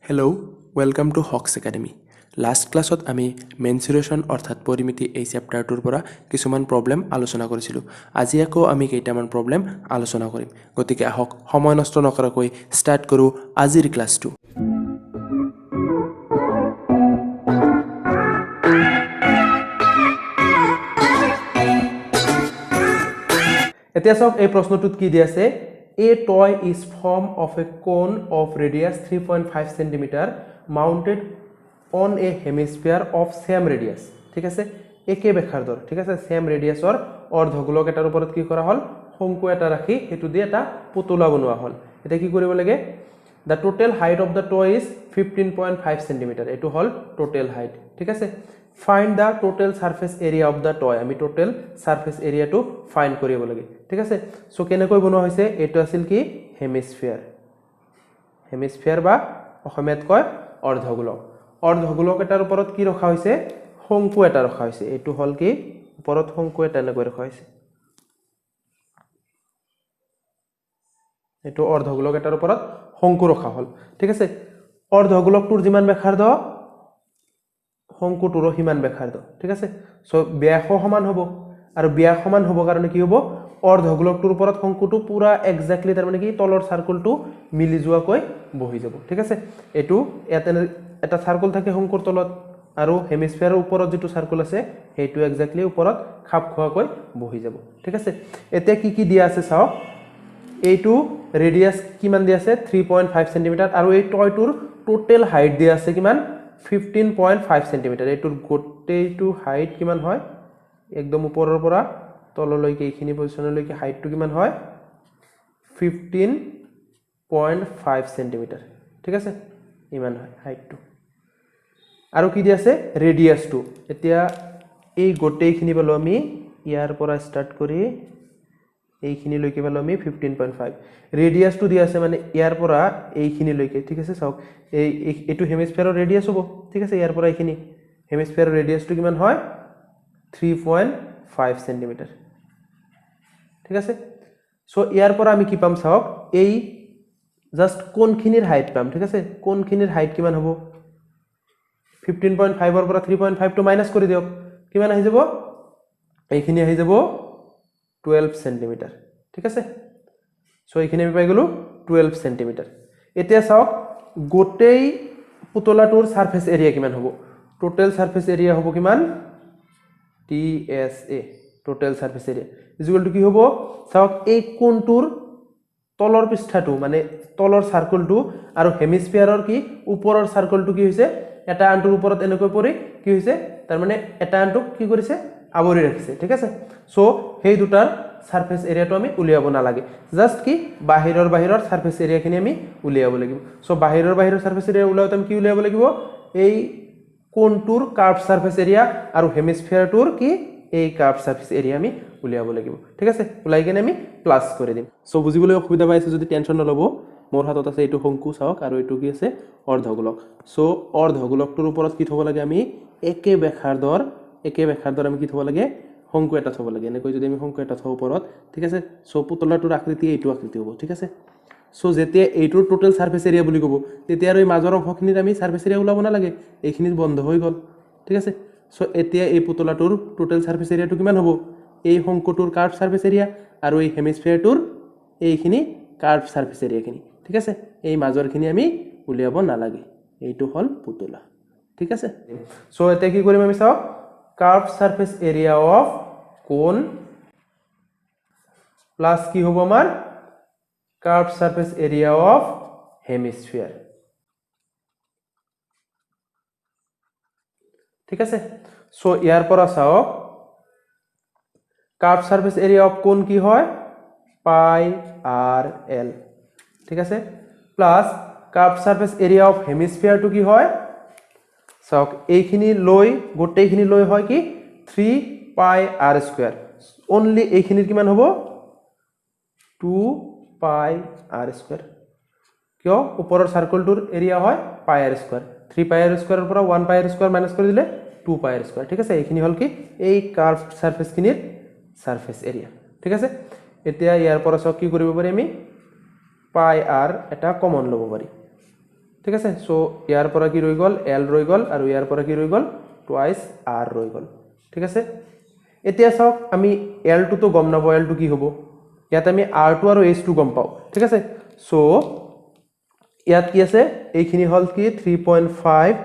Hello' welcome to Hawks academy. Last ক্লাছত আমি মেনচুৰেশ্যন অৰ্থাৎ পৰিমিতি এই চেপ্টাৰটোৰ পৰা কিছুমান প্ৰব্লেম আলোচনা কৰিছিলোঁ। আজি আকৌ আমি কেইটামান প্ৰব্লেম আলোচনা কৰিম। গতিকে আহক সময় নষ্ট নকৰাকৈ ষ্টাৰ্ট কৰোঁ আজিৰ ক্লাছটো। এতিয়া চাওক এই প্ৰশ্নটোত কি দি আছে, A toy is formed of a cone of radius 3.5 cm mounted on a hemisphere of same radius। ঠিক আছে, একে ব্যাসাৰ্ধৰ, ঠিক আছে, সেম ৰেডিয়াছৰ অৰ্ধগোলক এটাৰ ওপৰত কি কৰা হ'ল, শংকু এটা ৰাখি সেইটো দি এটা পুতলা বনোৱা হ'ল। এতিয়া কি কৰিব লাগে, the total height of the toy is 15.5 cm, এইটো হ'ল total height। ঠিক আছে, find the total surface area of the toy, আমি total surface area টো ফাইন্ড কৰিব লাগে। ঠিক আছে, সো কেনেকৈ বনোৱা হৈছে, এইটো আছিল কি হেমিস্ফিয়াৰ, হেমিস্ফিয়াৰ বা অসমীয়াত কয় অৰ্ধগোলক। অৰ্ধগোলক এটাৰ ওপৰত কি ৰখা হৈছে, শংকু এটা ৰখা হৈছে। এইটো হ'ল কি ওপৰত শংকু এটা এনেকৈ ৰখা হৈছে, এইটো অৰ্ধগোলক এটাৰ ওপৰত শংকু ৰখা হ'ল। ঠিক আছে, অৰ্ধগোলকটোৰ যিমান ব্যাসাৰ্ধ শংকুটোৰো সিমান ব্যাসাৰ্ধ। ঠিক আছে, সো ব্যাসও সমান হ'ব, আৰু ব্যাস সমান হ'ব কাৰণে কি হ'ব, অৰ্ধগোলকটোৰ ওপৰত শংকুটো পুৰা এক্সাক্টলি তাৰমানে কি তলৰ সাৰ্কুলটো মিলি যোৱাকৈ বহি যাব। ঠিক আছে, এইটো এটা সাৰ্কুল থাকে শংকুৰ তলত, আৰু হেমিস্ফিয়াৰৰ ওপৰত যেটো সাৰ্কুল আছে সেইটো এক্সাক্টলি ওপৰত খাপ খোৱাকৈ বহি যাব। ঠিক আছে, এতিয়া কি কি দিয়া আছে চাওক, এইটো ৰেডিয়াস কিমান দিয়া আছে 3.5 cm, আৰু এই টয়টোৰ টোটেল হাইট দিয়া আছে কিমান 15.5 cm। এইটোৰ গোটেইটো হাইট কিমান হয়, একদম ওপৰৰ পৰা তললৈকে এইখিনি পজিশনলৈকে হাইটটো কিমান হয় 15.5 cm। ঠিক আছে, ইমান হয় হাইটটো। আৰু কি দিয়া আছে ৰেডিয়াসটো, এতিয়া এই গোটেইখিনি পালো আমি ইয়াৰ পৰা স্টাৰ্ট কৰি এইখিনিলৈকে পালো আমি 15.5। ৰেডিয়াসটো দিয়া আছে মানে ইয়াৰ পৰা এইখিনিলৈকে। ঠিক আছে, চাওক এইটো হেমিস্ফিয়াৰৰ ৰেডিয়াস হ'ব। ঠিক আছে, ইয়াৰ পৰা এইখিনি হেমিস্ফিয়াৰৰ ৰেডিয়াসটো কিমান হয় 3.5 cm। ঠিক আছে, সো ইয়াৰ পৰা আমি কি পাম চাওক, এই জাস্ট কোনখিনিৰ হাইট পাম। ঠিক আছে, কোনখিনিৰ হাইট কিমান হ'ব, 15.5 ৰ পৰা 3.5 টো মাইনাস কৰি দিয়ক, কিমান আহি যাব, এইখিনি আহি যাব 12 cm। ঠিক আছে, সো এইখিনি আমি পাই গলো 12 cm। এতিয়া চাওক গোটেই পুতলাটোৰ সারফেস এরিয়া কিমান হ'ব, টোটাল সারফেস এরিয়া হ'ব কিমান TSA, total surface area equal to কি হ'ব, চাওক এই কোণটোৰ তলৰ পৃষ্ঠাটো মানে তলৰ সাৰ্কেলটো আৰু হেমিস্ফিয়াৰৰ কি ওপৰৰ সাৰ্কেলটো কি হৈছে এটা আনটোৰ ওপৰত এনেকৈ পৰি কি হৈছে, তাৰ মানে এটা আনটোক কি কৰিছে আৱৰি ৰাখিছে। ঠিক আছে, সো সেই দুটাৰ সাৰফেস এৰিয়াটো আমি উলিয়াব নালাগে, জাস্ট কি বাহিৰৰ সাৰফেস এৰিয়াখিনি আমি উলিয়াব লাগিব। সো বাহিৰৰ সাৰফেস এৰিয়া উলাওতে আমি কি উলিয়াব লাগিব, এই কোণটোৰ কাৰ্ভ সাৰফেস এৰিয়া আৰু হেমিস্ফিয়াৰটোৰ কি এই কাৰ্ভ সাৰফেস এৰিয়া আমি উলিয়াব লাগিব। ঠিক আছে, উলাই কিনে আমি প্লাস কৰি দিম। সো বুজিবলৈ অসুবিধা পাইছে যদি টেনশন নল'ব, মোৰ হাতত আছে এইটো শংকু চাওক, আৰু এইটো কি আছে অৰ্ধগোলক। সো অৰ্ধগোলকটোৰ ওপৰত কি থব লাগে, আমি একে ব্যাসাৰ্ধৰ আমি কি থব লাগে, শংকু এটা থব লাগে। এনেকৈ যদি আমি শংকু এটা থওঁ ওপৰত, ঠিক আছে, সো পুতলাটোৰ আকৃতি এইটো আকৃতি হ'ব। ঠিক আছে, সো যেতিয়া এইটোৰ টোটাল সাৰফেস এৰিয়া বুলি ক'ব, তেতিয়া আৰু এই মাজৰ অংশখিনিত আমি সারফেস এরিয়া ওলাব নালাগে, এইখিনিত বন্ধ হৈ গ'ল। ঠিক আছে, সো এতিয়া এই পুতলাটোৰ টোটাল সাৰফেস এৰিয়াটো কিমান হ'ব, এই শংকুটোৰ কাৰ্ভ সাৰফেস এৰিয়া আৰু এই হেমিস্ফিয়াৰটোৰ এইখিনি কাৰ্ভ সাৰফেস এৰিয়াখিনি। ঠিক আছে, এই মাজৰখিনি আমি উলিয়াব নালাগে, এইটো হ'ল পুতলা। ঠিক আছে, সো এতিয়া কি কৰিম আমি চাওক, কাৰ্ভ সাৰফেস এৰিয়া অফ কোন প্লাস কি হ'ব আমাৰ curve surface area of hemisphere. ঠিক আছে, সো ইয়াৰ পৰা চাওক কার্ভ সারফেস এরিয়া অফ কোন কি হয় পাই আর এল। ঠিক আছে, plus curve surface area of hemisphere টু কি হয়, চাওক এইখিনি লৈ গোটেইখিনি লৈ হয় কি 3 পাই আর স্কয়ার, অনলি এইখিনিৰ কিমান হ'ব 2 পাই আৰ স্কয়াৰ। কিয়, ওপৰৰ সাৰ্কেলটোৰ এৰিয়া হয় পাই আৰ স্কয়াৰ, 3 পাই আৰ স্কয়াৰৰ পৰা 1 পাই আৰ স্কয়াৰ মাইনাস কৰি দিলে 2 পাই আৰ স্কয়াৰ। ঠিক আছে, এইখিনি হ'ল কি এই কাৰ্ভ সাৰফেসখিনিৰ সাৰফেস এৰিয়া। ঠিক আছে, এতিয়া ইয়াৰ পৰা চাওক কি কৰিব পাৰি, আমি পাই আৰ এটা কমন ল'ব পাৰি। ঠিক আছে সো ইয়াৰ পৰা কি ৰৈ গল l ৰৈ গল আৰু ইয়াৰ পৰা কি ৰৈ গল টুৱাইস r ৰৈ গল ঠিক আছে এতিয়া চাওক আমি l টো তো গম নাপাও l টো কি হ'ব ইয়াত আমি r টো আৰু h টো গম পাও ঠিক আছে সো ইয়াত কি আছে এইখিনি হল কি 3.5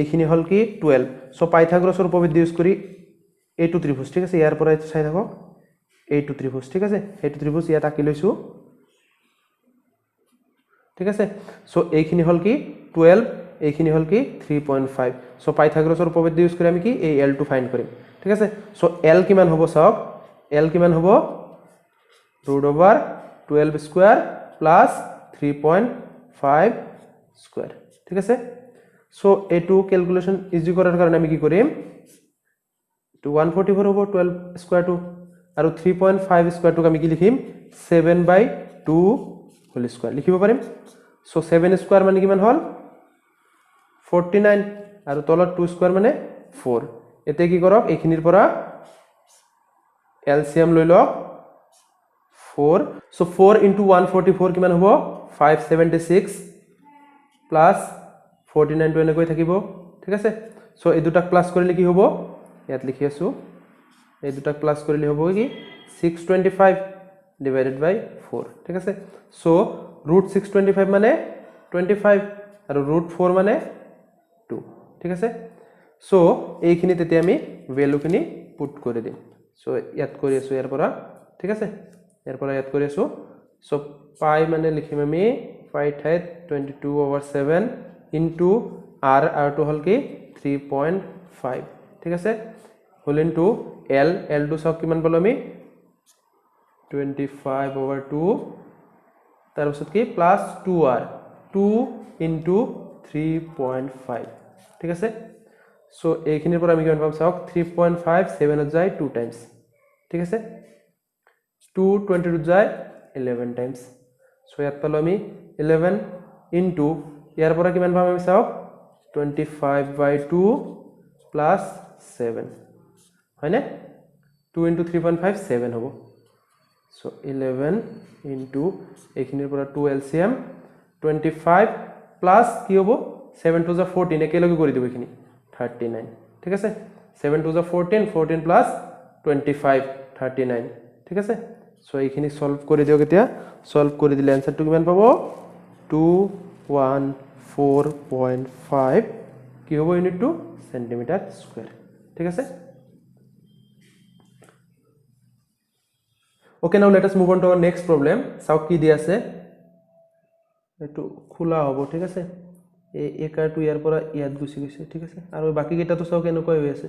এইখিনি হল কি 12 সো পাইথাগোৰাসৰ উপপাদ্য ইউজ কৰি এইটো ত্ৰিভুজ ঠিক আছে ইয়াৰ পৰা এইটো চাই থাকক এইটো ত্ৰিভুজ ঠিক আছে এইটো ত্ৰিভুজ ইয়াত আঁকি লৈছো ঠিক আছে সো এইখিনি হল কি 12 এইখিনি হল কি 3.5 সো পাইথাগোৰাসৰ উপপাদ্য ইউজ কৰি আমি কি এই l টো ফাইন্ড কৰিম ঠিক আছে সো l কিমান হ'ব চাওক l কিমান হ'ব √12 স্কয়ার প্লাস 3.5 স্কয়ার ঠিক আছে সো এটু ক্যালকুলেশন ইজি করার কারণে আমি কি করিম তো 144 হ'ব 12 স্কয়ার টু আৰু 3.5 স্কয়াৰ টুক আমি কি লিখিম 7/2 হোল স্কয়াৰ লিখিব পাৰিম সো 7 স্কয়াৰ মানে কিমান হল 49 আৰু তলত 2 স্কয়াৰ মানে 4 এতে কি কৰক এইখিনিৰ পৰা এলসিএম লৈ লওক 4 so 4 into 144 কিমান হ'ব 576 plus 49 টো এনেকৈ থাকিব ঠিক আছে সো এই দুটা প্লাস কৰিলে কি হ'ব ইয়াত লিখি আছো এই দুটা প্লাস কৰিলে হ'ব কি 625 divided by 4 ঠিক আছে সো √625 মানে 25 আৰু √4 মানে 2 ঠিক আছে সো এইখিনি তেতে আমি ভ্যালু খিনি পুট কৰি দিম সো ইয়াত কৰি আছো ইয়াৰ পৰা ঠিক আছে ইয়াৰ পৰা ইয়াত কৰি আছো সো পাই মানে লিখিম আমি পাই ঠাইত 22/7 ইনটু r টো হল কি 3.5 ঠিক আছে হোল ইনটু l টো সব কিমান পালো আমি 25/2 তাৰ পিছত কি প্লাস 2r 2 ইনটু 3.5 ঠিক আছে সো এইখিনিৰ পৰা আমি কিমান পাম চাওক 3.5 7 ত যায় 2 টাইমস ঠিক আছে 2 22 যায় 11 টাইমস সো ইয়াত পালো আমি 11 ইনটু ইয়াৰ পৰা কিমান পাম আমি চাওক 25/2 প্লাস 7 হয়নে 2 ইনটু 3.5 7 হ'ব সো 11 ইনটু এইখিনিৰ পৰা 2 এলসিএম 25 প্লাস কি হ'ব 7 টু যা 14 একেলগে কৰি দিব এইখিনি 39 ঠিক আছে 7 টু যা 14 14 প্লাস 25 39 ঠিক আছে সো এইখিনি সলভ কৰি দিও কেতিয়া সলভ কৰি দিলে আনসারটো কিমান পাব 214.5 কি হ'ব ইউনিট টু সেন্টিমিটার স্কয়ার ঠিক আছে okay now let us move on to our next problem চাওক কি দি আছে এটো খোলা হ'ব ঠিক আছে এই একাটো ইয়াৰ পৰা ইয়াত গুছি গৈছে ঠিক আছে আৰু বাকি কেইটা তো চাওক এনেকৈ হৈ আছে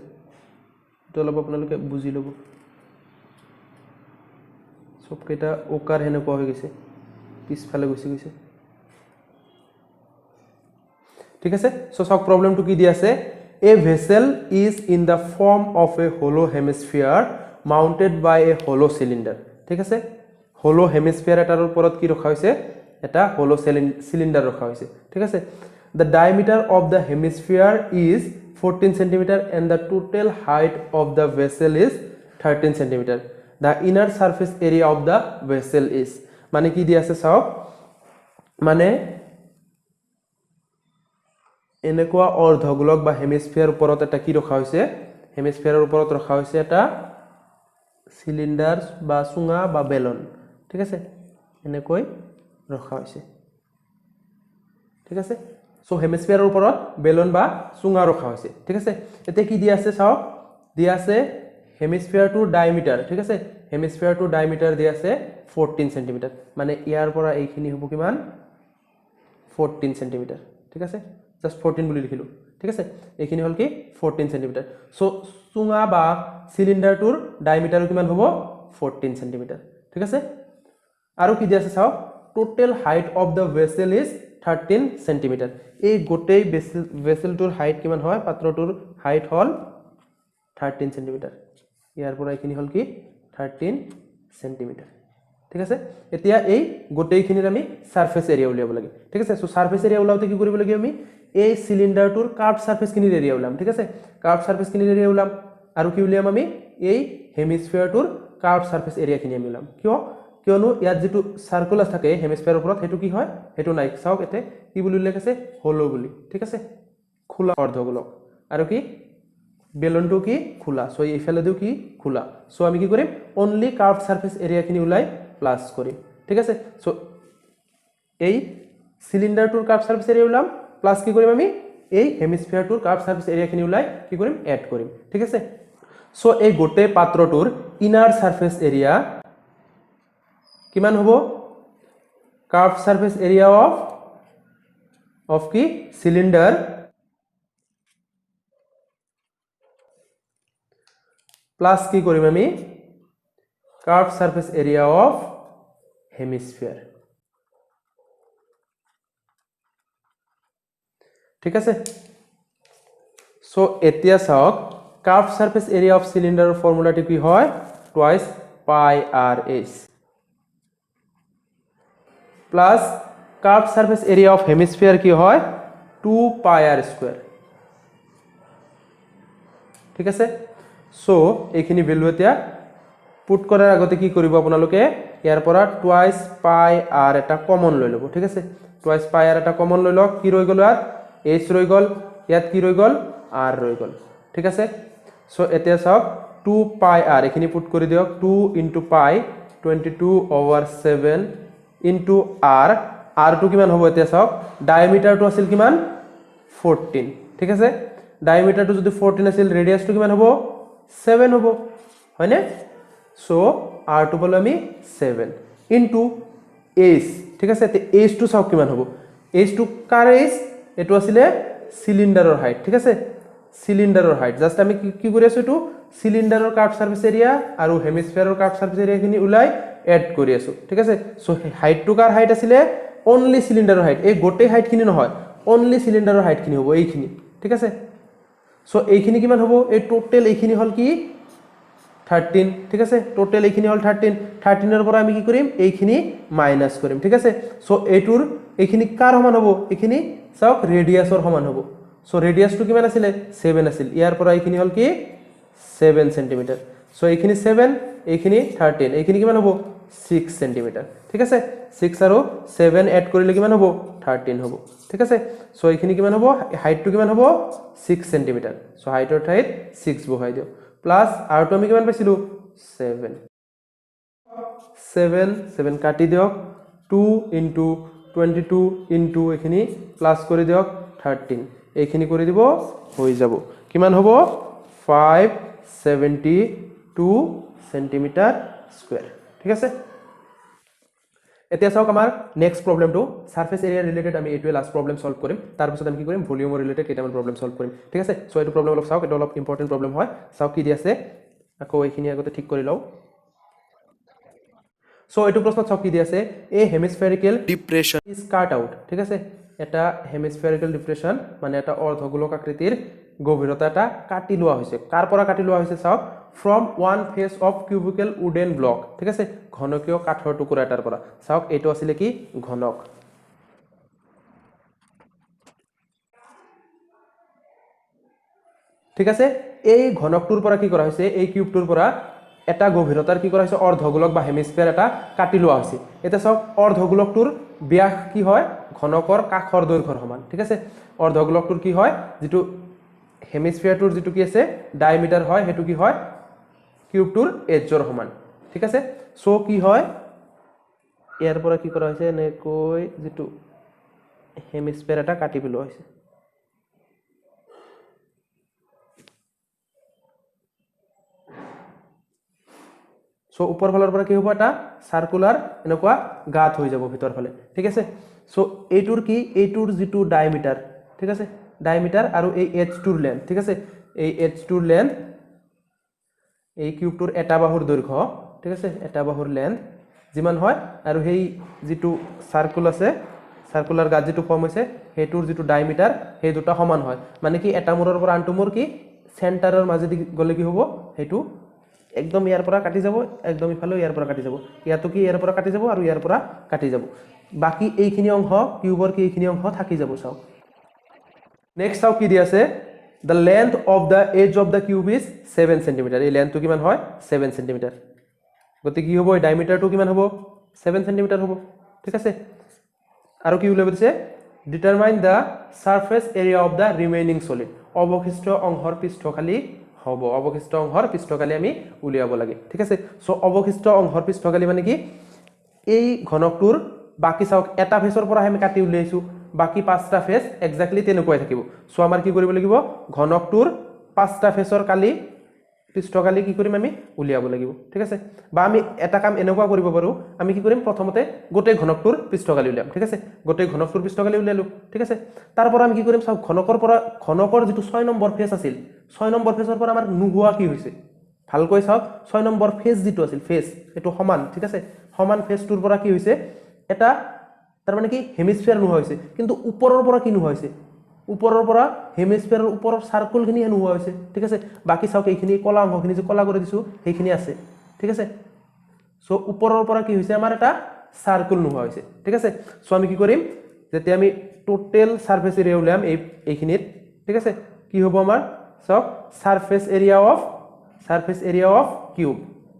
তো অলপ আপোনালোকে বুজি লব সব কেইটা ওকাৰ হেনেকুৱা হৈ গৈছে পিছফালে গুছি গৈছে ঠিক আছে সো চাওক প্ৰবলেমটো কি দি আছে a vessel is in the form of a hollow hemisphere mounted by a hollow cylinder ঠিক আছে hollow hemisphere এটাৰ ওপৰত কি ৰখা হৈছে এটা hollow cylinder ৰখা হৈছে ঠিক আছে the diameter of the hemisphere is 14 cm and the total height of the vessel is 13 cm the inner surface area of the vessel is মানে কি দি আছে চাওক মানে এনেকুৱা অৰ্ধগোলক বা হেমিস্ফিয়াৰ ওপৰত এটা কি ৰখা হৈছে হেমিস্ফিয়াৰৰ ওপৰত ৰখা হৈছে এটা সিলিন্ডাৰ বা সুঙা বা বেলন ঠিক আছে এনেকৈ ৰখা হৈছে ঠিক আছে সো হেমিস্ফিয়াৰৰ ওপৰত বেলন বা সুঙা ৰখা হৈছে ঠিক আছে এতে কি দি আছে চাওক দি আছে হেমিস্ফিয়াৰ টু ডায়ামিটাৰ ঠিক আছে হেমিস্ফিয়াৰ টু ডায়ামিটাৰ দি আছে 14 cm মানে ইয়াৰ পৰা এইখিনি হ'ব কিমান 14 cm ঠিক আছে জাস্ট 14 বুলি লিখিলো ঠিক আছে এইখিনি হল কি 14 cm সো সুঙা বা সিলিন্ডাৰটোৰ ডায়ামিটাৰ কিমান হ'ব 14 cm ঠিক আছে আৰু কি দি আছে চাওক total height of the vessel is 13 cm এই গোটেই ভেসেলটোৰ হাইট কিমান হয় পাত্ৰটোৰ হাইট হল 13 cm ইয়াৰ পৰা এইখিনি হল কি 13 cm ঠিক আছে এতিয়া এই গোটেইখিনিৰ আমি সাৰফেস এৰিয়া উলিয়াব লাগে ঠিক আছে সো সাৰফেস এৰিয়া উলাওতে কি কৰিব লাগে আমি এই সিলিন্ডাৰটোৰ কাৰ্ভ সাৰফেস কিনিৰ এৰিয়া উলাম ঠিক আছে কাৰ্ভ সাৰফেস কিনিৰ এৰিয়া উলাম আৰু কি উলিয়াম আমি এই হেমিস্ফিয়াৰটোৰ কাৰ্ভ সাৰফেস এৰিয়া কিনি আমি উলাম কিয় কিয়নো ইয়াত যেটো সাৰ্কুলাস থাকে হেমিস্ফিয়াৰৰ ওপৰত হেতু কি হয় হেতু নাই চাওক এতে কি বুলি উল্লেখ আছে হলো বুলি ঠিক আছে খোলা অৰ্ধগোলক আৰু কি বেলুনটো কি খোলা সো এইফালে দিও কি খোলা সো আমি কি কৰিম অনলি কাৰ্ভড সাৰফেস এৰিয়া খিনি উলাই প্লাস কৰিম ঠিক আছে সো এই সিলিন্ডাৰটোৰ কাৰ্ভ সাৰফেস এৰিয়া উলাম প্লাস কি কৰিম আমি এই হেমিস্ফিয়াৰটোৰ কাৰ্ভ সাৰফেস এৰিয়া খিনি উলাই কি কৰিম এড কৰিম ঠিক আছে সো এই গোটে পাত্ৰটোৰ ইনাৰ সাৰফেস এৰিয়া কিমান হ'ব কাৰ্ভ সাৰফেস এৰিয়া অফ কি সিলিন্ডাৰ প্লাস কি কৰিম আমি curve surface area of hemisphere ঠিক আছে সো এতিয়া চাওক কাৰ্ভ সাৰফেস এৰিয়া অফ সিলিন্ডাৰৰ ফৰ্মুলাটি কি হয় twice pi r h plus curve surface area of hemisphere কি হয় 2 পাই আর স্কয়ার ঠিক আছে সো এইখিনি ভ্যালু এতিয়া পুট কৰাৰ আগতে কি কৰিব আপোনালোকে ইয়াৰ পৰা টুৱাইস পাই আৰ এটা কমন লৈ লব ঠিক আছে টুৱাইস পাই আৰ এটা কমন লৈ লওক কি ৰৈ গল ইয়াত h ৰৈ গল ইয়াত কি ৰৈ গল r ৰৈ গল ঠিক আছে সো এতিয়া চাওক 2 পাই r এখিনি পুট কৰি দিয়ক 2 ইনটু পাই 22/7 ইনটু r r টু কিমান হ'ব এতিয়া চাওক ডায়ামিটাৰটো আছিল কিমান 14 ঠিক আছে ডায়ামিটাৰটো যদি 14 আছিল ৰেডিয়াসটো কিমান হ'ব 7 হ'ব হয়নে সো r টু বল আমি 7 ইনটু h ঠিক আছে তে h টু চাওক কিমান হ'ব h টু কাৰ h এটো আছিল সিলিন্ডাৰৰ হাইট ঠিক আছে সিলিন্ডাৰৰ হাইট জাস্ট আমি কি কৰি আছো এটো সিলিন্ডাৰৰ কাৰ্ভ সাৰফেস এৰিয়া আৰু হেমিস্ফিয়াৰৰ কাৰ্ভ সাৰফেস এৰিয়া খিনি উলাই এড কৰি আছো ঠিক আছে সো হাইট টু কাৰ হাইট আছিল অনলি সিলিন্ডাৰৰ হাইট এই গোটে হাইট খিনি নহয় অনলি সিলিন্ডাৰৰ হাইট খিনি হ'ব এইখিনি ঠিক আছে সো এইখিনি কিমান হ'ব এই টোটাল এইখিনি হল কি 13 ঠিক আছে টোটাল এইখিনি হল 13 এর পৰা আমি কি কৰিম এইখিনি মাইনাস কৰিম ঠিক আছে সো এইটোৰ এইখিনি কাৰ সমান হ'ব এইখিনি চাওক ৰেডিয়াসৰ সমান হ'ব সো ৰেডিয়াসটো কিমান আছিল 7 আছিল ইয়াৰ পৰা এইখিনি হল কি 7 সেন্টিমিটার সো এইখিনি 7 এইখিনি 13 এইখিনি কিমান হ'ব 6 সেন্টিমিটার ঠিক আছে 6 আৰু 7 এড কৰিলে কিমান হ'ব 13 হ'ব ঠিক আছে সো এইখিনি কিমান হ'ব হাইটটো কিমান হ'ব 6 সেন্টিমিটার সো হাইটৰ ঠাইত 6 বহাই দিও প্লাস আর টু আমি কিমান পাইছিলো 7 7 কাটি দিয়ক 2 ইনটু 22 ইনটু এখিনি প্লাস কৰি দিয়ক 13 এইখিনি কৰি দিব হৈ যাব কিমান হ'ব 572 সেন্টিমিটাৰ স্কয়াৰ ঠিক আছে এতিয়া চাওক আমাৰ নেক্সট প্ৰবলেমটো সাৰফেস এৰিয়া ৰিলেটেড আমি এইটোৱে লাস্ট প্ৰবলেম সলভ কৰিম তাৰ পিছত আমি কি কৰিম ভলিউমৰ ৰিলেটেড কেইটামান প্ৰবলেম সলভ কৰিম ঠিক আছে সো এইটো প্ৰবলেম অলপ চাওক এটা অলপ ইম্পৰ্টেন্ট প্ৰবলেম হয় চাওক কি দি আছে আকৌ এইখিনি আগতে ঠিক কৰি লও সো এইটো প্ৰশ্নত চাওক কি দি আছে এ হেমিস্ফেৰিকেল ডিপ্ৰেছন ইজ কাট আউট ঠিক আছে এটা হেমিস্ফেৰিকেল ডিপ্ৰেছন মানে এটা অৰ্ধগোলক আকৃতিৰ গভীৰতা এটা কাটি লোৱা হৈছে কাৰ পৰা কাটি লোৱা হৈছে চাওক from one face of cubical wooden block ঠিক আছে ঘনকীয় কাঠৰ টুকুৰা এটাৰ পৰা চাওক এইটো আছিল কি ঘনক ঠিক আছে এই ঘনকটোৰ পৰা কি কৰা হৈছে এই কিউবটোৰ পৰা এটা গভীৰতাৰ কি কৰা হৈছে অৰ্ধগোলক বা হেমিস্ফিয়াৰ এটা কাটি লোৱা হৈছে এটা চাওক অৰ্ধগোলকটোৰ ব্যাস কি হয় ঘনকৰ কাখৰ দৈৰ্ঘ্যৰ সমান ঠিক আছে অৰ্ধগোলকটোৰ কি হয় যেটো হেমিস্ফিয়াৰটোৰ যেটো কি আছে ডায়ামিটাৰ হয় হেতু কি হয় কিউবটোৰ এজৰ সমান ঠিক আছে সো কি হয় ইয়াৰ পৰা কি কৰা হৈছে নেকৈ যেটো হেমিস্ফিয়াৰ এটা কাটি পেলোৱা হৈছে সো উপৰ ফালৰ পৰা কি হ'ব এটা সাৰ্কুলাৰ এনেকুৱা গাত হৈ যাব ভিতৰ ফালে ঠিক আছে সো এইটোৰ কি এইটোৰ যেটো ডায়ামিটাৰ ঠিক আছে ডায়ামিটাৰ আৰু এই h2 ৰ লেন্থ ঠিক আছে এই h2 ৰ লেন্থ এই কিউবটোৰ এটা বাহুৰ দৈৰ্ঘ্য ঠিক আছে এটা বাহুৰ লেন্থ যিমান হয় আৰু সেই যেটো সাৰ্কুল আছে সাৰ্কুলাৰ গাত যেটো ফৰ্ম হৈছে হেতুৰ যেটো ডায়ামিটাৰ সেই দুটা সমান হয় মানে কি এটা মূৰৰ পৰা আনটো মূৰ কি সেন্টাৰৰ মাজেদি গলে কি হ'ব হেতু একদম ইয়াৰ পৰা কাটি যাব একদম ইফালে ইয়াৰ পৰা কাটি যাব ইয়াতো কি ইয়াৰ পৰা কাটি যাব আৰু ইয়াৰ পৰা কাটি যাব বাকি এইখিনি অংশ কিউবৰ কি এইখিনি অংশ থাকি যাব চাও নেক্সট চাও কি দি আছে the length of the edge of the cube is 7 cm এই লেন্থটো কিমান হয় 7 cm গতি কি হ'ব ডায়ামিটাৰটো কিমান হ'ব 7 সেন্টিমিটাৰ হ'ব ঠিক আছে আৰু কি উলিয়াব দিছে determine the surface area of the remaining solid অবশিষ্ট অংশৰ পৃষ্ঠকালি হ'ব অবশিষ্ট অংশৰ পৃষ্ঠকালি আমি উলিয়াব লাগে ঠিক আছে সো অবশিষ্ট অংশৰ পৃষ্ঠকালি মানে কি এই ঘনকটোৰ বাকি চাওক এটা ফেসৰ পৰা আমি কাটি উলিয়াইছো বাকি পাঁচটা ফেস এক্স্যাক্টলি তেনেকুৱাই থাকিব সো আমাৰ কি কৰিব লাগিব ঘনকটোৰ পাঁচটা ফেসৰ কালি পৃষ্ঠকালি কি কৰিম আমি উলিয়াব লাগিব ঠিক আছে বা আমি এটা কাম এনেকুৱা কৰিব পাৰো আমি কি কৰিম প্ৰথমতে গোটেই ঘনকটোৰ পৃষ্ঠকালি উলিয়াম ঠিক আছে গোটেই ঘনকটোৰ পৃষ্ঠকালি উলিয়ালো ঠিক আছে তাৰ পৰা আমি কি কৰিম চাওক ঘনকৰ যেটো 6 নম্বৰ ফেস আছিল 6 নম্বৰ ফেসৰ পৰা আমাৰ নুহুৱা কি হৈছে ভালকৈ চাওক 6 নম্বৰ ফেস যেটো আছিল ফেস এটো সমান ঠিক আছে সমান ফেসটোৰ পৰা কি হৈছে এটা তাৰ মানে কি হেমিস্ফিয়াৰ নোহোৱা হৈছে কিন্তু ওপৰৰ পৰা কি নোহোৱা হৈছে ওপৰৰ পৰা হেমিস্ফিয়াৰৰ ওপৰৰ সাৰ্কেলখিনি নোহোৱা হৈছে ঠিক আছে বাকি চাওক এইখিনি কলা অংশখিনি যে কলা কৰি দিছো সেইখিনি আছে ঠিক আছে সো ওপৰৰ পৰা কি হৈছে আমাৰ এটা সাৰ্কেল নোহোৱা হৈছে ঠিক আছে সো আমি কি কৰিম যেতিয়া আমি টোটাল সাৰফেস এৰিয়া উলিয়াম এইখিনিত ঠিক আছে কি হ'ব আমাৰ চাওক সাৰফেস এৰিয়া অফ কিউব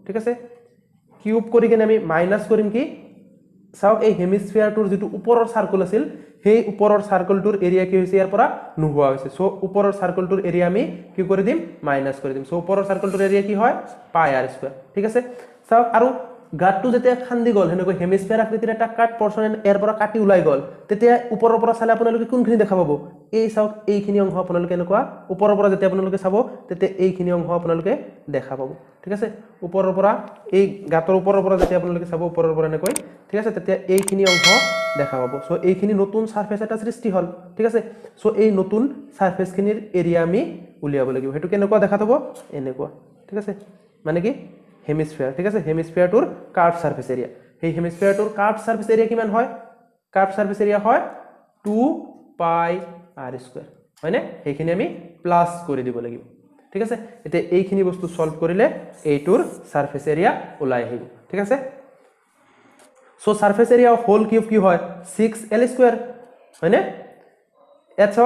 ঠিক আছে কিউব কৰি কিনে আমি মাইনাস কৰিম কি চাওক এই হেমিস্ফিয়াৰটোৰ যেটো ওপৰৰ সাৰ্কেল আছিল সেই ওপৰৰ সাৰ্কেলটোৰ এৰিয়া কি হৈছে ইয়াৰ পৰা নোহোৱা হৈছে সো ওপৰৰ সাৰ্কেলটোৰ এৰিয়া আমি কি কৰি দিম মাইনাস কৰি দিম সো ওপৰৰ সাৰ্কেলটোৰ এৰিয়া কি হয় পাই r স্কয়াৰ ঠিক আছে চাওক আৰু গাঁতটো যেতিয়া খান্দি গল হেনকৈ হেমিস্ফিয়াৰ আকৃতিৰ এটা কাট পৰ্চন ইয়াৰ পৰা কাটি ওলাই গল তেতিয়া ওপৰৰ পৰা চালে আপোনালোকে কোনখিনি দেখা পাব এই চাওক এইখিনি অংশ আপোনালোকে এনেকুৱা ওপৰৰ পৰা যেতিয়া আপোনালোকে চাব তেতিয়া এইখিনি অংশ আপোনালোকে দেখা পাব ঠিক আছে ওপৰৰ পৰা এই গাঁতৰ ওপৰৰ পৰা যেতিয়া আপোনালোকে চাব ওপৰৰ পৰা এনেকৈ ঠিক আছে তেতিয়া এইখিনি অংশ দেখা পাব সো এইখিনি নতুন সারফেস এটা সৃষ্টি হল ঠিক আছে সো এই নতুন সাৰফেসখিনিৰ এৰিয়া আমি উলিয়াব লাগিব হেতু কেনেকুৱা দেখা যাব এনেকুৱা ঠিক আছে মানে কি হেমিস্ফিয়াৰ ঠিক আছে হেমিস্ফিয়াৰটোৰ কাৰ্ভ সাৰফেস এৰিয়া এই হেমিস্ফিয়াৰটোৰ কাৰ্ভ সাৰফেস এৰিয়া কিমান হয় কাৰ্ভ সাৰফেস এৰিয়া হয় 2 পাই r স্কয়াৰ হয়নে এইখিনি আমি প্লাস কৰি দিব লাগিব ঠিক আছে এতিয়া এইখিনি বস্তু সলভ কৰিলে এইটোৰ সাৰফেস এৰিয়া ওলাই আহিব ঠিক আছে so surface area of whole cube কি হয় 6l স্কয়ার হয়নে এটস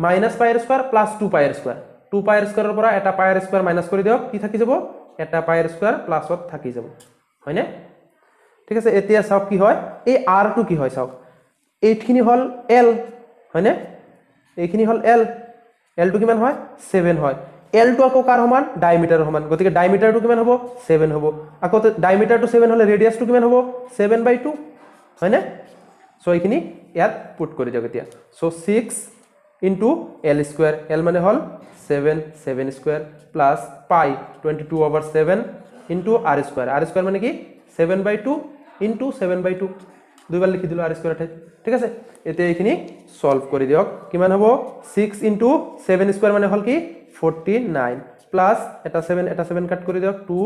minus pi r square plus 2 pi r square 2 pi r স্কয়াৰৰ পৰা এটা পাই r স্কয়াৰ মাইনাস কৰি দিয়ক কি থাকি যাব এটা পাই r স্কয়ার প্লাসত থাকি যাব হয়নে ঠিক আছে এতিয়া চাওক কি হয় এই r টো কি হয় চাওক এইখিনি হল l হয়নে এইখিনি হল l l টো কিমান হয় 7 হয় l টো আকৌ কাৰ সমান ডায়ামিটাৰৰ সমান গতিকে ডায়ামিটাৰটো কিমান হ'ব 7 হ'ব আকৌ ডায়ামিটাৰটো 7 হলে ৰেডিয়াসটো কিমান হ'ব 7/2 হয়নে সো এইখিনি ইয়াত পুট কৰি দিয়ক এতিয়া so 6 into l square l মানে হল 7 স্কয়াৰ প্লাস পাই 22/7 ইনটু r স্কয়াৰ মানে কি 7/2 ইনটু 7/2 দুইবাৰ লিখি দিলো r স্কয়াৰ ঠিক আছে এতিয়া এইখিনি সলভ কৰি দিয়ক কিমান হ'ব 6 ইনটু 7 স্কয়াৰ মানে হল কি 49 প্লাস এটা 7 কাট কৰি দিয়ক 2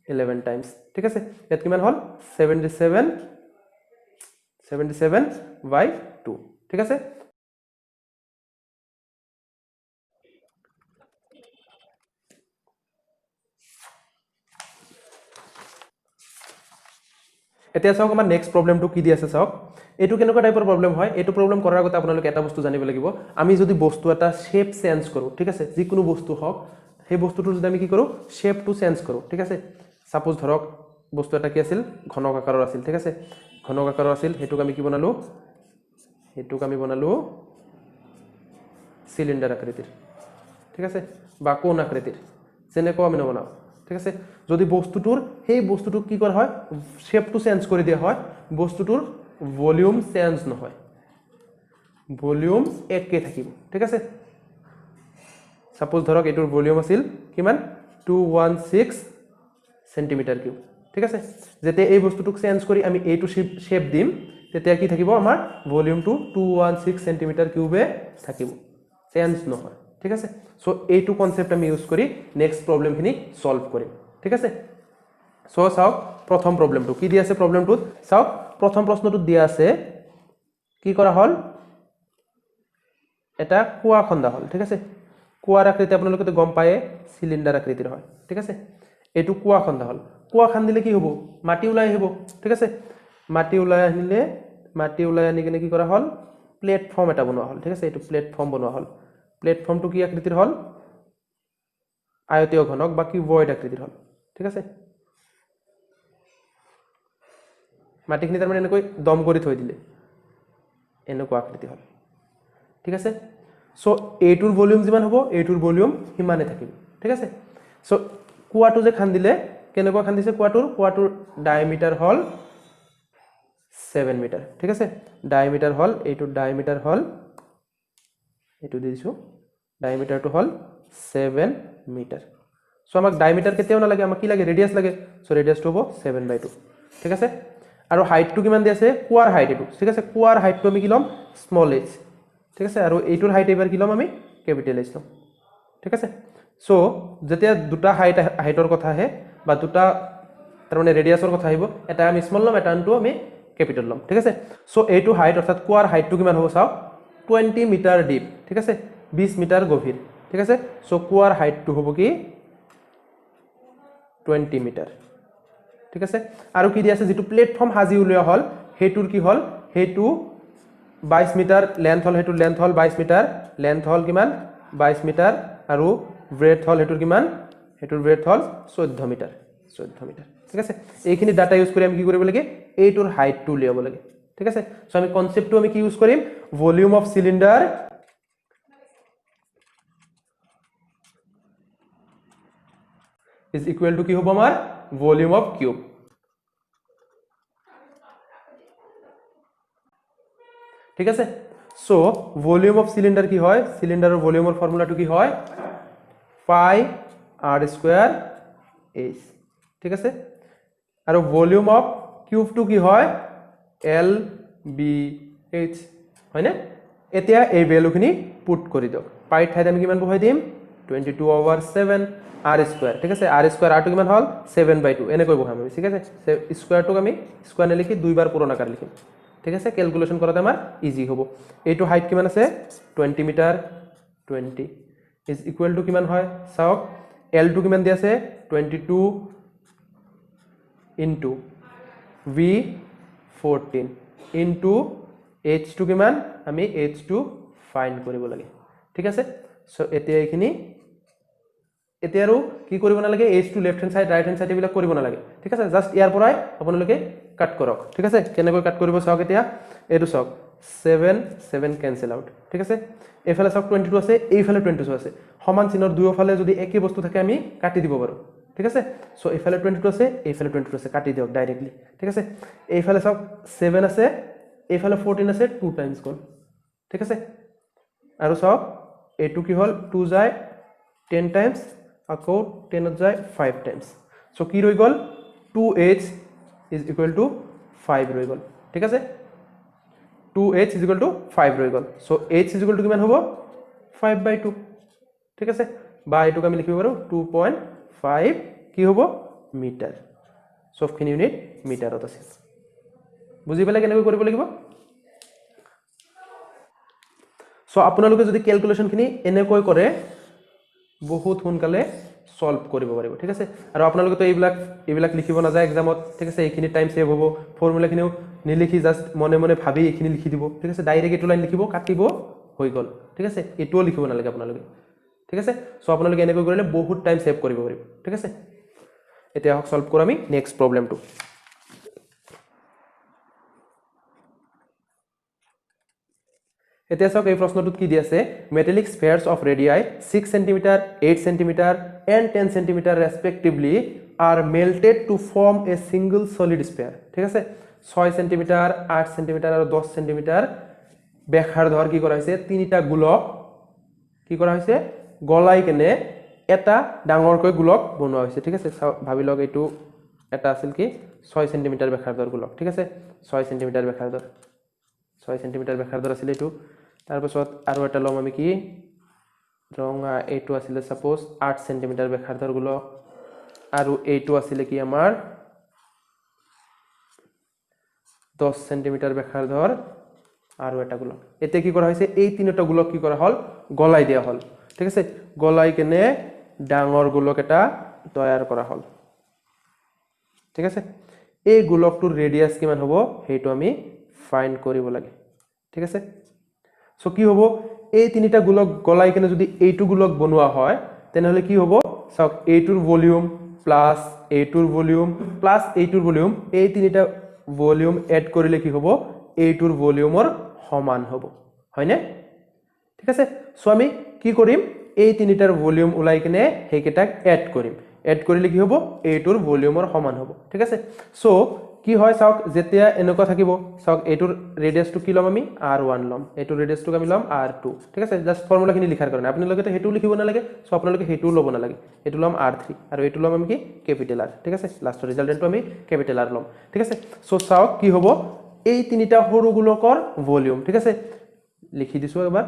11 টাইমস ঠিক আছে এত কিমান হল 77/2 ঠিক আছে এতিয়া চাওক আমাৰ নেক্সট প্ৰবলেমটো কি দি আছে চাওক এটো কেনেকুৱা টাইপৰ প্ৰবলেম হয় এটো প্ৰবলেম কৰাৰ আগতে আপোনালোকে এটা বস্তু জানিব লাগিব আমি যদি বস্তু এটা শেপ চেঞ্জ কৰো ঠিক আছে যিকোনো বস্তু হওক সেই বস্তুটো যদি আমি কি কৰো শেপটো চেঞ্জ কৰো ঠিক আছে সাপোজ ধৰক বস্তু এটা কি আছিল ঘনক আকাৰৰ আছিল ঠিক আছে ঘনক আকাৰৰ আছিল হেতুক আমি কি বনালো সিলিন্ডাৰ আকৃতিৰ ঠিক আছে বা কোণ আকৃতিৰ যেনেকৈ আমি বনাও ঠিক আছে যদি বস্তুটোৰ সেই বস্তুটোক কি কৰা হয় শেপটো চেঞ্জ কৰি দিয়া হয় বস্তুটোৰ ভলিউম চেঞ্জ নহয় ভলিউম একে থাকিব ঠিক আছে সাপোজ ধৰক এটোৰ ভলিউম আছিল কিমান 216 সেন্টিমিটাৰ কিউব ঠিক আছে যেতে এই বস্তুটোক চেঞ্জ কৰি আমি এইটো শেপ দিম তেতিয়া কি থাকিব আমাৰ ভলিউমটো 216 সেন্টিমিটাৰ কিউবে থাকিব চেঞ্জ নহয় ঠিক আছে সো এইটো কনসেপ্ট আমি ইউজ কৰি নেক্সট প্ৰবলেমখিনি সলভ কৰিম ঠিক আছে সো চাওক প্ৰথম প্ৰবলেমটো কি দি আছে প্ৰবলেমটোত চাওক প্ৰথম প্ৰশ্নটোত দিয়া আছে কি কৰা হল এটা কুয়া খন্দা হল ঠিক আছে কুয়াৰ আকৃতি আপোনালোকে গম পায় সিলিন্ডাৰ আকৃতিৰ হয় ঠিক আছে এটো কুয়া খন্দা হল কুয়া খান্দিলে কি হ'ব মাটি ওলাই আহিব ঠিক আছে মাটি ওলাই আনি কিনে কি কৰা হল প্লেটফৰ্ম এটা বনোৱা হল ঠিক আছে এটো প্লেটফৰ্ম বনোৱা হল প্লেটফৰ্মটো কি আকৃতিৰ হল আয়তীয় ঘনক বা কিউবয়েড আকৃতিৰ হল ঠিক আছে মাটিখিনি তাৰমানে এনেকৈ দম কৰি থৈ দিলে এনেকুৱা আকৃতি হ'ল ঠিক আছে সো এইটোৰ ভলিউম যিমান হ'ব এইটোৰ ভলিউম সিমানে থাকিব ঠিক আছে সো কুৱাটো যে খান্দিলে কেনেকুৱা খান্দিছে কুৱাটোৰ ডায়ামিটাৰ হ'ল 7 মিটাৰ ঠিক আছে ডায়ামিটাৰ হ'ল এইটো ডায়ামিটাৰ হ'ল এইটো দিছো ডায়ামিটাৰটো হ'ল 7 মিটাৰ সো আমাক ডায়ামিটাৰ কেতিয়াও নালাগে আমাক কি লাগে ৰেডিয়াস লাগে সো ৰেডিয়াসটো হ'ব 7/2 ঠিক আছে আৰু হাইটটো কিমান দি আছে কুৱাৰ হাইট এটো ঠিক আছে কুৱাৰ হাইটটো আমি কি লম স্মল h ঠিক আছে আৰু এইটোৰ হাইট এবাৰ কি লম আমি ক্যাপিটেল h লম ঠিক আছে সো যেতিয়া দুটা হাইটৰ কথা আহে বা দুটা তাৰমানে ৰেডিয়াসৰ কথা আহিব এটা আমি স্মল লম এটা আনটো আমি ক্যাপিটেল লম ঠিক আছে সো এইটো হাইট অৰ্থাৎ কুৱাৰ হাইটটো কিমান হ'ব চাও 20 মিটাৰ ডিপ ঠিক আছে 20 মিটাৰ গভীৰ ঠিক আছে সো কুৱাৰ হাইটটো হ'ব কি 20 মিটাৰ ঠিক আছে আৰু কি দি আছে যেটো প্লেটফৰ্ম হাজি উলিয়া হল হেতুৰ কি হল হেতু 22 মিটাৰ লেন্থ হল হেতু লেন্থ হল 22 মিটাৰ লেন্থ হল কিমান 22 মিটাৰ আৰু ব্ৰেথ হল হেতুৰ কিমান হেতুৰ ব্ৰেথ হল 14 মিটাৰ ঠিক আছে এইখিনি ডাটা ইউজ কৰি আমি কি কৰিব লাগে এইটোৰ হাইটটো উলিয়াব লাগে ঠিক আছে সো আমি কনসেপ্টটো আমি কি ইউজ কৰিম volume of cylinder is equal to কি হ'ব আমাৰ ভলিউম অফ কিউব ঠিক আছে সো ভলিউম অফ সিলিন্ডার কি হয় সিলিন্ডারের ভলিউমের ফর্মুলাটো কি হয় পাই r স্কয়ার h ঠিক আছে আৰু ভলিউম অফ কিউবটো কি হয় l b h হয়নে এতিয়া এই ভ্যালুখিনি পুট কৰি দিওক পাই ঠাইত আমি কিমান বহাই দিম 22/7 r স্কয়ার ঠিক আছে r স্কয়ার r টো কিমান হল 7/2 এনেকৈ বহাম আমি ঠিক আছে স্কয়ারটো আমি স্কয়ার নে লিখি দুইবাৰ পূৰণ আকাৰ লিখিম ঠিক আছে ক্যালকুলেশন কৰাতে আমাৰ ইজি হ'ব এইটো হাইট কিমান আছে 20 মিটাৰ 20 ইজ ইকুৱেল টু কিমান হয় চাওক l টো কিমান দি আছে 22 ইনটু v14 ইনটু h টো কিমান আমি h টো ফাইন্ড কৰিব লাগে ঠিক আছে সো এতিয়া এইখিনি এতিয়া আৰু কি কৰিব নালাগে h টো left hand side right hand side এবিলাক কৰিব নালাগে ঠিক আছে জাস্ট ইয়াৰ পৰাই আপোনালোকে কাট কৰক ঠিক আছে কেনেকৈ কাট কৰিব চাওক এতিয়া এটো চাওক 7 ক্যান্সেল আউট ঠিক আছে এফালে চাওক 22 আছে এইফালে 22 আছে সমান চিনৰ দুয়োফালে যদি একে বস্তু থাকে আমি কাটি দিব পাৰো ঠিক আছে সো এইফালে 22 আছে এইফালে 22 আছে কাটি দিওক ডাইৰেক্টলি ঠিক আছে এইফালে চাওক 7 আছে এইফালে 14 আছে 2 টাইমস গল ঠিক আছে আৰু চাওক এটো কি হল 2 যায় 10 টাইমস আকৌ 10 ত যায় 5 টাইমস সো কি ৰৈ গল 2h is equal to 5 ৰৈ গল ঠিক আছে 2h is equal to 5 ৰৈ গল so h is equal to কিমান হ'ব 5/2 ঠিক আছে বা এটোক আমি লিখিব পাৰো 2.5 কি হ'ব মিটাৰ সবখিনি ইউনিট মিটাৰত আছে বুজি পালে কেনেকৈ কৰিব লাগিব সো আপোনালোকে যদি ক্যালকুলেশনখিনি এনেকৈ কৰে বহুত সোনকালে সলভ কৰিব পাৰিব ঠিক আছে আৰু আপোনালোকে তো এইবিলাক লিখিব না যায় এক্সামত ঠিক আছে এইখিনি টাইম সেভ হ'ব ফৰ্মুলাখিনিও নিলিখি জাস্ট মনে মনে ভাবি এইখিনি লিখি দিব ঠিক আছে ডাইৰেক্ট এটো লাইন লিখিব কাটিব হৈ গল ঠিক আছে এটোও লিখিব নালাগে আপোনালোকে ঠিক আছে সো আপোনালোকে এনেকৈ কৰিলে বহুত টাইম সেভ কৰিব পাৰিব ঠিক আছে এতিয়া হক সলভ কৰা আমি নেক্সট প্ৰবলেমটো এতিয়া চাওক এই প্ৰশ্নটোত কি দি আছে metallic স্ফেয়াৰ্স of ৰেডিয়াই 6 cm 8 cm and 10 cm respectively are melted to form a single solid sphere ঠিক আছে 6 cm 8 cm আৰু 10 cm ব্যাসাৰ্ধৰ কি কৰা হৈছে তিনিটা গোলক কি কৰা হৈছে গলাই কেনে এটা ডাঙৰকৈ গোলক বনোৱা হৈছে ঠিক আছে ভাবি লওক এইটো এটা আছিল কি 6 cm ব্যাসাৰ্ধৰ গোলক ঠিক আছে 6 cm ব্যাসাৰ্ধৰ 6 cm ব্যাসাৰ্ধৰ আছিল এইটো তাৰ পাছত আৰু এটা লম আমি কি ৰঙা এইটো আছিল সাপোজ 8 cm ব্যাসাৰ্ধৰ গোলক আৰু এইটো আছিল কি আমাৰ 10 cm ব্যাসাৰ্ধৰ আৰু এটা গোলক এতে কি কৰা হৈছে এই তিনিটা গোলক কি কৰা হল গলাই দিয়া হল ঠিক আছে গলাই কেনে ডাঙৰ গোলক এটা তৈয়াৰ কৰা হল ঠিক আছে এই গোলকটোৰ ৰেডিয়াস কিমান হ'ব হেইটো আমি ফাইন্ড কৰিব লাগে ঠিক আছে সো কি হ'ব এই তিনিটা গোলক গলাই কেনে যদি এইটো গোলক বনোৱা হয় তেনেহলে কি হ'ব চাওক এইটোৰ ভলিউম প্লাস এইটোৰ ভলিউম প্লাস এইটোৰ ভলিউম এই তিনিটা ভলিউম এড কৰিলে কি হ'ব এইটোৰ ভলিউমৰ সমান হ'ব হয়নে ঠিক আছে সো আমি কি কৰিম এই তিনিটাৰ ভলিউম উলাই কিনে হেকেটাক এড কৰিম এড কৰিলে কি হ'ব এইটোৰ ভলিউমৰ সমান হ'ব ঠিক আছে সো কি হয় চাওক যেতিয়া এনেকুৱা থাকিব চাওক এইটোৰ ৰেডিয়াসটো কি লম আমি r1 লম এইটোৰ ৰেডিয়াসটো আমি লম r2 ঠিক আছে জাস্ট ফৰ্মুলাখিনি লিখাৰ কাৰণে আপোনালোকে হেতু লিখিব না লাগে সো আপোনালোকে হেতু লব না লাগে এটো লম r3 আৰু এটো লম আমি কি ক্যাপিটাল r ঠিক আছে লাষ্টৰ ৰিজাল্টটো আমি ক্যাপিটাল r লম ঠিক আছে সো চাওক কি হ'ব এই তিনিটা সৰু গোলকৰ ভলিউম ঠিক আছে লিখি দিছো এবাৰ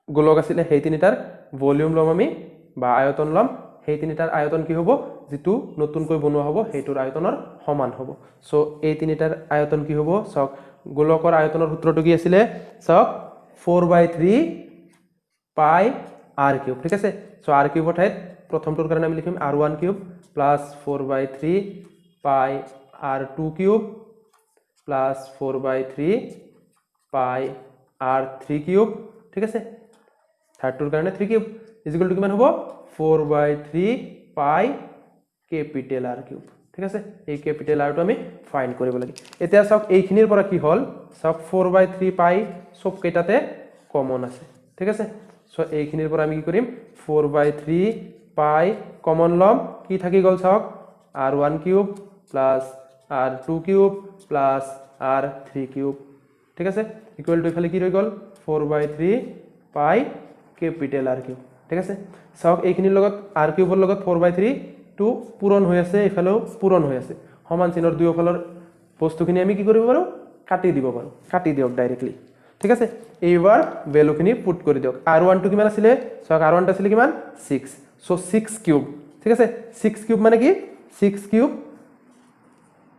গোলক আছিল সেই তিনিটাৰ ভলিউম লম আমি বা আয়তন লম সেই তিনিটাৰ আয়তন কি হ'ব যেটো নতুনকৈ বনোৱা হ'ব হেইটোৰ আয়তনৰ সমান হ'ব সো এই তিনিটাৰ আয়তন কি হ'ব চাওক গোলকৰ আয়তনৰ সূত্ৰটো কি আছিল চাওক 4/3 পাই r কিউব ঠিক আছে সো r কিউবৰ ঠাইত প্ৰথমটোৰ কাৰণে আমি লিখিম r1 কিউব প্লাস 4/3 পাই r2 কিউব প্লাস 4/3 পাই r3 কিউব ঠিক আছে থাৰ্ডটোৰ কাৰণে 3 কিউব ইজ ইকুৱেল টু কিমান হ'ব 4/3 পাই ক্যাপিটাল r কিউব ঠিক আছে এই ক্যাপিটাল r টো আমি ফাইন্ড কৰিব লাগে এতিয়া চাওক এইখিনিৰ পৰা কি হল চাওক 4/3 পাই সব কেইটাতে কমন আছে ঠিক আছে সো এইখিনিৰ পৰা আমি কি কৰিম 4/3 পাই কমন লম কি থাকি গল চাওক r1 cube plus r2 cube plus r3 cube ঠিক আছে ইকুৱেল টু ইফালে কি ৰৈ গল 4/3 পাই ক্যাপিটাল r কিউব ঠিক আছে চাওক এইখিনিৰ লগত r কিউবৰ লগত 4/3 টো পূৰণ হৈ আছে ইফালেও পূৰণ হৈ আছে সমান চিনৰ দুয়োফালৰ বস্তুখিনি আমি কি কৰিব পাৰো কাটি দিব পাৰো কাটি দিওক ডাইৰেক্টলি ঠিক আছে এইবাৰ ভ্যালুখিনি পুট কৰি দিওক r1 টো কিমান আছিল চাওক r1 টো আছিল কিমান 6 সো 6 কিউব ঠিক আছে 6 কিউব মানে কি 6 কিউব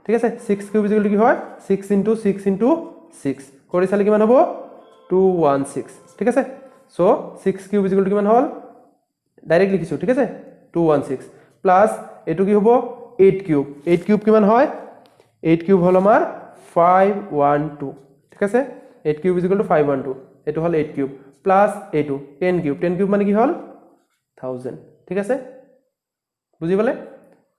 ঠিক আছে 6 কিউব ইকুৱেল টু কি হয় 6 * 6 * 6 কৰি চালে কিমান হ'ব 216 ঠিক আছে সো 6 কিউব ইকুৱেল টু কিমান হল ডাইৰেক্ট লিখিছো ঠিক আছে 216 প্লাস এটো কি হ'ব 8 কিউব 8 কিউব কিমান হয় 8 কিউব হল আমাৰ 512 ঠিক আছে 8 কিউব ইকুৱেল টু 512 এটো হল 8 কিউব প্লাস এটো 10 কিউব মানে কি হল 1000 ঠিক আছে বুজি পালে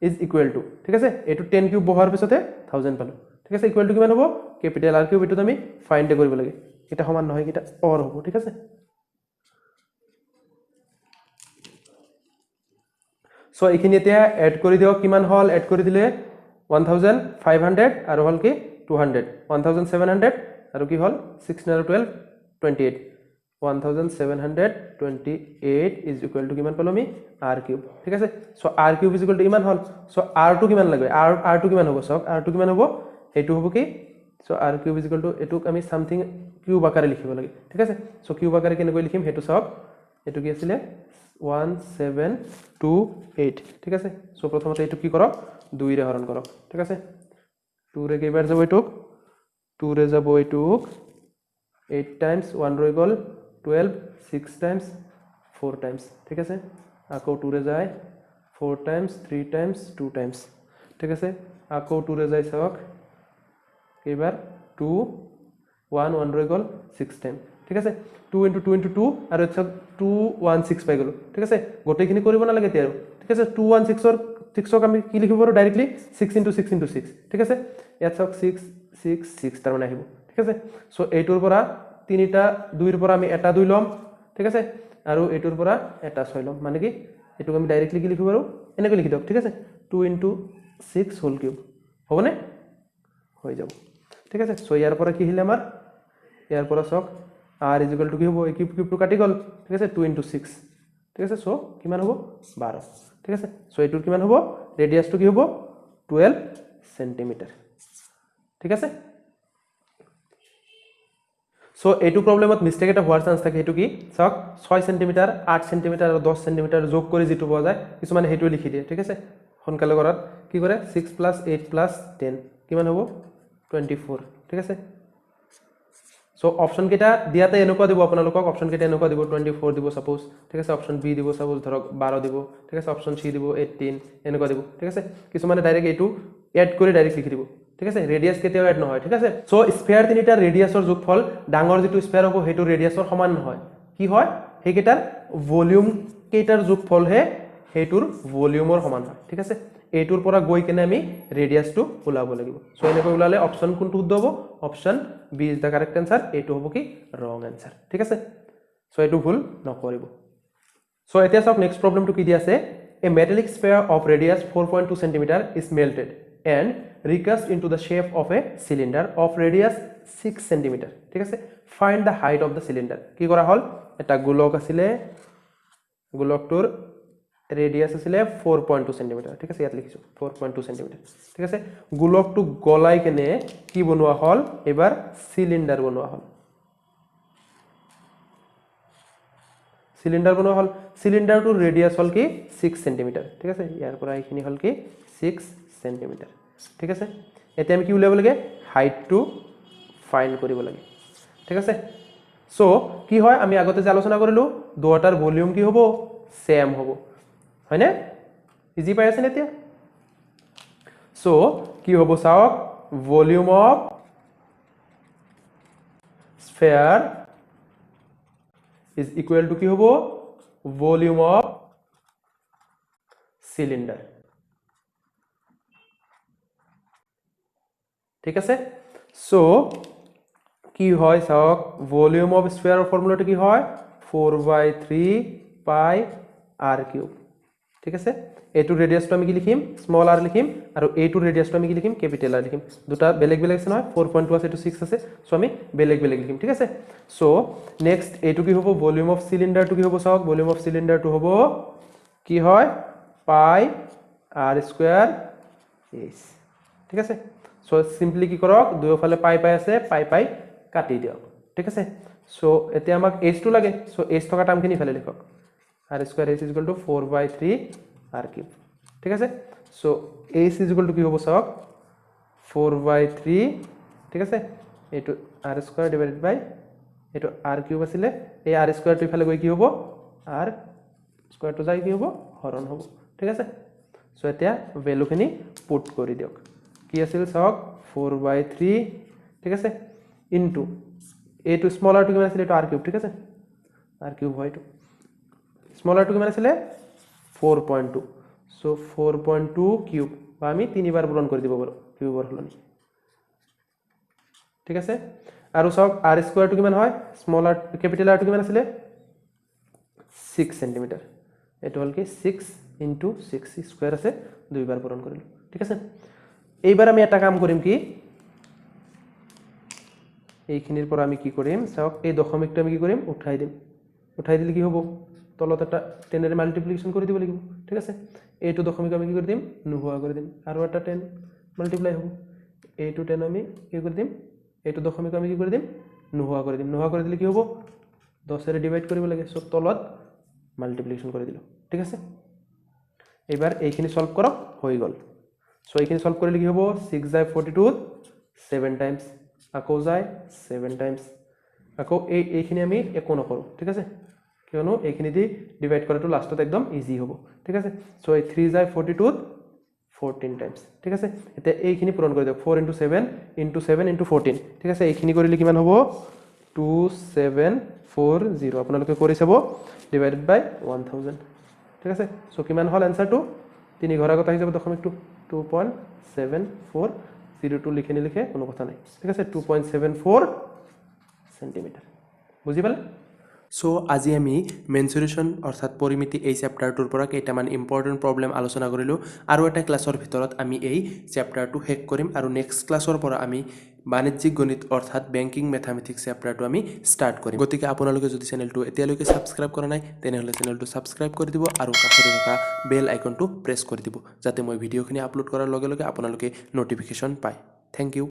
ইজ ইকুৱেল টু ঠিক আছে এটো 10 কিউব বহাৰ পিছতে 1000 পালো ঠিক আছে ইকুৱেল টু কিমান হ'ব ক্যাপিটাল r কিউব এটো আমি ফাইন্ড কৰিব লাগে এটা সমান নহয় এটা অৰ হ'ব ঠিক আছে সো এইখিনি এতিয়া এড কৰি দিও কিমান হল এড কৰি দিলে 1500 আৰু হল কি 200 1700 আৰু কি হল 6 আৰু 12 28 1728 ইজ ইকুৱেল টু কিমান পালো আমি r কিউব ঠিক আছে so r cube is equal two ইমান হল সো r টো কিমান লাগে r টো কিমান হ'ব সক r টো কিমান হ'ব হেতু হ'ব কি so r cube is equal to এটুক আমি সামথিং কিউব আকাৰে লিখিব লাগে ঠিক আছে সো কিউব আকাৰে কেনেকৈ লিখিম হেতু সক এটু কি আছিল 1728 ঠিক আছে সো প্ৰথমতে এটু কি কৰক 2 ৰে হৰণ কৰক ঠিক আছে 2 ৰে কেইবাৰ যাব এটুক 2 ৰে যাব এটুক 8 টাইমস 1 ৰৈ গল 12 6 টাইমস 4 টাইমস ঠিক আছে আকৌ 2 ৰে যায় 4 টাইমস 3 টাইমস 2 টাইমস ঠিক আছে আকৌ 2 ৰে যায় চাওক কেইবাৰ 2 1 1 ৰৈ গল 6 টাইম ঠিক আছে 2 * 2 * 2 আৰু এটা 216 পাই গলো ঠিক আছে গোটেইখিনি কৰিব না লাগে তেৰ ঠিক আছে 216 ৰ 6ক আমি কি লিখিব পাৰো ডাইৰেক্টলি 6 * 6 * 6 ঠিক আছে ইয়াত চাওক 6 6 6 তাৰ মানে আহিব ঠিক আছে সো এইটোৰ পৰা তিনিটা 2 ৰ পৰা আমি এটা 2 লম ঠিক আছে আৰু এইটোৰ পৰা এটা 6 লম মানে কি এটুক আমি ডাইৰেক্টলি কি লিখিব পাৰো এনেকৈ লিখি দিওক ঠিক আছে 2 * 6 হোল কিউব হবনে হৈ যাব ঠিক আছে সো ইয়াৰ পৰা কি হিলে আমাৰ ইয়াৰ পৰা চাওক r = কি হ'ব এই কিউব টো কাটি গল ঠিক আছে 2 * 6 ঠিক আছে সো কিমান হ'ব 12 ঠিক আছে সো এটোৰ কিমান হ'ব ৰেডিয়াসটো কি হ'ব 12 সেন্টিমিটাৰ ঠিক আছে সো এইটো প্ৰবলেমত মিস্টেক এটা হোৱাৰ চান্স থাকে হেতু কি চাওক 6 সেন্টিমিটাৰ 8 সেন্টিমিটাৰ আৰু 10 সেন্টিমিটাৰ যোগ কৰি যেটো পোৱা যায় কিছুমানে হেতু লিখি দিয়ে ঠিক আছে সোনকালে কৰাত কি কৰে 6 + 8 + 10 কিমান হ'ব 24 ঠিক আছে সো অপশন কেটা দিয়াতে এনেকুৱা দিব আপোনালোকক অপশন কেটা এনেকুৱা দিব 24 দিব সাপোজ ঠিক আছে অপশন বি দিব সাপোজ ধৰক 12 দিব ঠিক আছে অপশন সি দিব 18 এনেকুৱা দিব ঠিক আছে কিছুমানে ডাইৰেক্ট এটো এড কৰি ডাইৰেক্ট লিখি দিব ঠিক আছে ৰেডিয়াছ কেতিয়াও এড নহয় ঠিক আছে সো স্ফিয়াৰ তিনিটাৰ ৰেডিয়াছৰ যোগফল ডাঙৰ যেটো স্ফিয়াৰ হ'ব হেতু ৰেডিয়াছৰ সমান নহয় কি হয় হেকেটাৰ ভলিউম কেটাৰ যোগফল হে হেতুৰ ভলিউমৰ সমান হয় ঠিক আছে এইটোৰ পৰা গৈ কেনে আমি ৰেডিয়াছটো উলাব লাগিব সো এনেকৈ উলালে অপচন কোনটো শুদ্ধ হ'ব option B is the correct answer এইটো হ'ব কি ৰং आंसर ঠিক আছে সো এইটো ভুল নকৰিব সো এতিয়া চাওক নেক্সট প্ৰবলেমটো কি দি আছে a metallic sphere of radius 4.2 cm is melted and recast into the shape of a cylinder of radius 6 cm ঠিক আছে find the height of the cylinder কি কৰা হল এটা গোলক আছিলে গোলকটোৰ ৰেডিয়াছ আছিলে 4.2 cm ঠিক আছে ইয়াত লিখিছো 4.2 cm ঠিক আছে গোলকটো গলাই কেনে কি বনোৱা হল এবাৰ সিলিন্ডাৰ বনোৱা হল সিলিন্ডাৰ বনোৱা হল সিলিন্ডাৰটোৰ ৰেডিয়াছ হল কি 6 cm ঠিক আছে ইয়াৰ পৰা এইখিনি হল কি 6 cm ঠিক আছে এতিয়া আমি কি উলিয়াব লাগে হাইটটো ফাইন্ড কৰিব লাগে ঠিক আছে সো কি হয় আমি আগতে যে আলোচনা কৰিলো দুটাৰ ভলিউম কি হ'ব সেম হ'ব হয়নে ইজি পাই আছে নেতিয়া সো কি হ'ব চাওক volume of sphere is equal to কি হ'ব ভলিউম অফ সিলিন্ডাৰ ঠিক আছে সো কি হয় চাওক ভলিউম অফ স্ফিয়াৰৰ ফৰ্মুলাটো কি হয় 4/3 পাই r কিউব ঠিক আছে এইটো ৰেডিয়াছটো আমি কি লিখিম স্মল r লিখিম আৰু এইটো ৰেডিয়াছটো আমি কি লিখিম ক্যাপিটাল r লিখিম দুটা বেলেগ বেলেগ আছে নহয় 4.2 আছে এটো 6 আছে সো আমি বেলেগ বেলেগ লিখিম ঠিক আছে সো নেক্সট এইটো কি হ'ব ভলিউম অফ সিলিন্ডাৰটো কি হ'ব চাওক ভলিউম অফ সিলিন্ডাৰটো হ'ব কি হয় পাই r স্কয়াৰ s ঠিক আছে সো সিম্পলি কি কৰক দুয়োফালে পাই পাই আছে পাই পাই কাটি দিয়ক ঠিক আছে সো এতিয়া আমাক h টো লাগে সো h থকা টাৰ্মখিনি ফেলে লিখক r square s 4/3 r cube ঠিক আছে সো s কি হ'ব চাওক 4/3 ঠিক আছে এটো r স্কয়াৰ ডিভাইডেড বাই এটো r কিউব আছিল এই r স্কয়াৰ টো ইফালে গৈ কি হ'ব r স্কয়াৰ টো যাই কি হ'ব হৰণ হ'ব ঠিক আছে সো এতিয়া ভ্যালুখিনি পুট কৰি দিয়ক কি আছিল চাওক 4/3 ঠিক আছে ইনটু এটো স্মল r টো কিমান আছিল এটো r কিউব ঠিক আছে r কিউব হয় এটো স্মল r টো কিমান আছিল 4.2 সো 4.2 কিউব বা আমি তিনিবাৰ পূৰণ কৰি দিব পাৰো কিউবৰ হলনি ঠিক আছে আৰু চাওক r স্কয়াৰ টো কিমান হয় স্মল r ক্যাপিটাল r টো কিমান আছিল 6 cm এটো হল কি 6 into 6 স্কয়ার আছে দুইবার পূরণ কৰিলো ঠিক আছে এইবাৰ আমি এটা কাম কৰিম কি এইখিনিৰ পৰা আমি কি কৰিম চাওক এই দশমিকটো আমি কি কৰিম উঠাই দিলে কি হ'ব তলত এটা 10 এৰ মাল্টিপ্লিকেশন কৰি দিব লাগিব ঠিক আছে এইটো দশমিক আমি কি কৰি দিম নোহোৱা কৰি দিম আৰু এটা 10 মাল্টিপ্লাই হ'ব এইটো 10 আমি কি কৰি দিম এইটো দশমিক আমি কি কৰি দিম নোহোৱা কৰি দিলে কি হ'ব 10 এৰে ডিভাইড কৰিব লাগে সব তলত মাল্টিপ্লিকেশন কৰি দিলো ঠিক আছে এবাৰ এইখিনি সলভ কৰক হৈ গল সো এইখিনি সলভ কৰিলে কি হ'ব 6 যায় 42 7 টাইমস আকৌ যায় 7 টাইমস আকৌ এইখিনি আমি একো নকৰো ঠিক আছে কিয়নো এইখিনি দি ডিভাইড কৰাটো লাষ্টত একদম ইজি হ'ব ঠিক আছে সো এই 3 যায় 42 14 টাইমস ঠিক আছে এতিয়া এইখিনি পূৰণ কৰি দিয়ক 4 * 7 * 7 * 14 ঠিক আছে এইখিনি কৰিলে কিমান হ'ব 2740 আপোনালোকে কৰি চাব ডিভাইডেড বাই 1000 ঠিক আছে সো কিমান হল आंसरটো 3 ঘৰ আগত আহি যাব দশমিকটো 2.7402 লিখে নিলিখে কোনো কথা নাই ঠিক আছে 2.74 সেন্টিমিটার বুজি পালে সো আজি আমি মেনচুৰেশ্যন অৰ্থাৎ পৰিমিতি এই চেপ্টাৰটোৰ পৰা কেইটামান ইম্পৰ্টেন্ট প্ৰবলেম আলোচনা কৰিলো আৰু এটা ক্লাছৰ ভিতৰত আমি এই চেপ্টাৰটো শেষ কৰিম আৰু নেক্সট ক্লাছৰ পৰা আমি বাণিজ্যিক গণিত অৰ্থাৎ বেংকিং ম্যাথমেটিক্স চেপ্টাৰটো আমি ষ্টাৰ্ট কৰিম গতিকে আপোনালোকে যদি চেনেলটো এতিয়ালৈকে সাবস্ক্ৰাইব কৰা নাই তেনেহলে চেনেলটো সাবস্ক্ৰাইব কৰি দিব আৰু কাষতে থকা বেল আইকনটো প্ৰেছ কৰি দিব যাতে মই ভিডিঅখিনি আপলোড কৰাৰ লগে লগে আপোনালোকে নটিফিকেশন পায় থ্যাংক ইউ